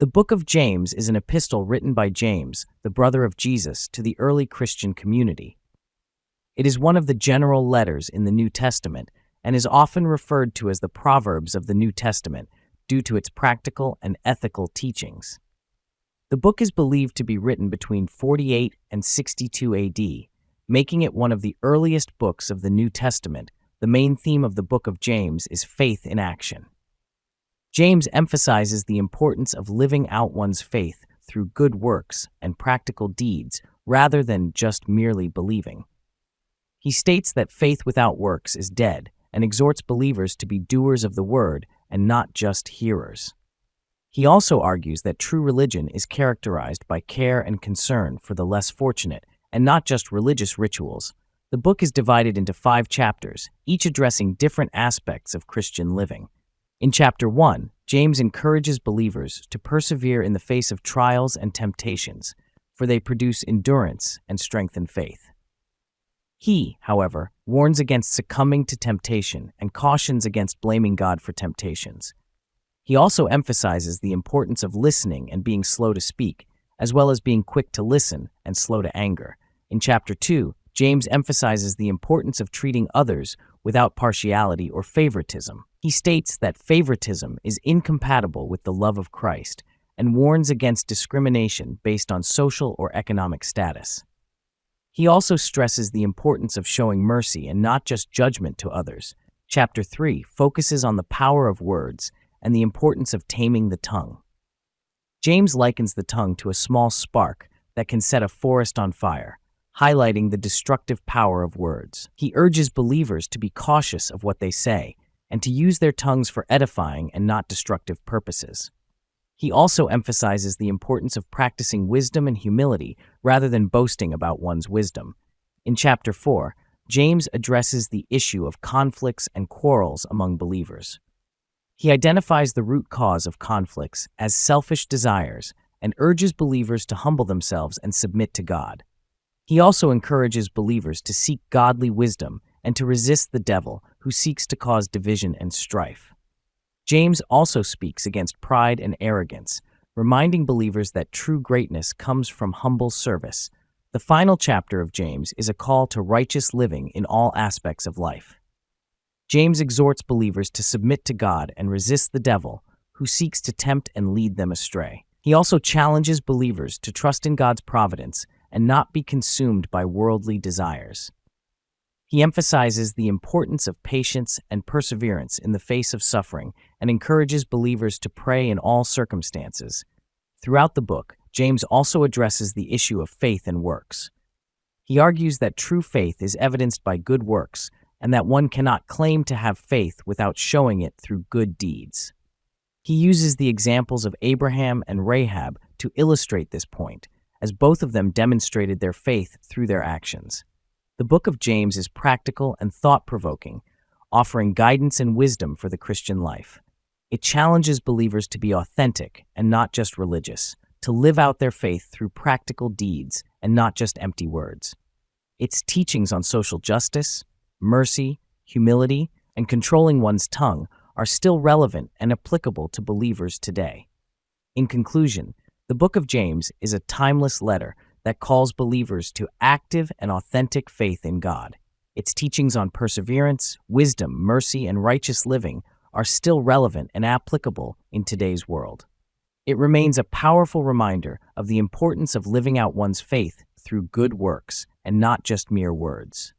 The Book of James is an epistle written by James, the brother of Jesus, to the early Christian community. It is one of the general letters in the New Testament and is often referred to as the Proverbs of the New Testament due to its practical and ethical teachings. The book is believed to be written between 48 and 62 AD, making it one of the earliest books of the New Testament. The main theme of the Book of James is faith in action. James emphasizes the importance of living out one's faith through good works and practical deeds rather than just merely believing. He states that faith without works is dead and exhorts believers to be doers of the word and not just hearers. He also argues that true religion is characterized by care and concern for the less fortunate and not just religious rituals. The book is divided into 5 chapters, each addressing different aspects of Christian living. In chapter 1, James encourages believers to persevere in the face of trials and temptations, for they produce endurance and strengthen faith. He, however, warns against succumbing to temptation and cautions against blaming God for temptations. He also emphasizes the importance of listening and being slow to speak, as well as being quick to listen and slow to anger. In chapter 2, James emphasizes the importance of treating others without partiality or favoritism. He states that favoritism is incompatible with the love of Christ and warns against discrimination based on social or economic status. He also stresses the importance of showing mercy and not just judgment to others. Chapter 3 focuses on the power of words and the importance of taming the tongue. James likens the tongue to a small spark that can set a forest on fire, highlighting the destructive power of words. He urges believers to be cautious of what they say and to use their tongues for edifying and not destructive purposes. He also emphasizes the importance of practicing wisdom and humility rather than boasting about one's wisdom. In chapter 4, James addresses the issue of conflicts and quarrels among believers. He identifies the root cause of conflicts as selfish desires and urges believers to humble themselves and submit to God. He also encourages believers to seek godly wisdom and to resist the devil who seeks to cause division and strife. James also speaks against pride and arrogance, reminding believers that true greatness comes from humble service. The final chapter of James is a call to righteous living in all aspects of life. James exhorts believers to submit to God and resist the devil, who seeks to tempt and lead them astray. He also challenges believers to trust in God's providence and not be consumed by worldly desires. He emphasizes the importance of patience and perseverance in the face of suffering and encourages believers to pray in all circumstances. Throughout the book, James also addresses the issue of faith and works. He argues that true faith is evidenced by good works and that one cannot claim to have faith without showing it through good deeds. He uses the examples of Abraham and Rahab to illustrate this point, as both of them demonstrated their faith through their actions. The book of James is practical and thought-provoking, offering guidance and wisdom for the Christian life. It challenges believers to be authentic and not just religious, to live out their faith through practical deeds and not just empty words. Its teachings on social justice, mercy, humility, and controlling one's tongue are still relevant and applicable to believers today. In conclusion, the book of James is a timeless letter that calls believers to active and authentic faith in God. Its teachings on perseverance, wisdom, mercy, and righteous living are still relevant and applicable in today's world. It remains a powerful reminder of the importance of living out one's faith through good works and not just mere words.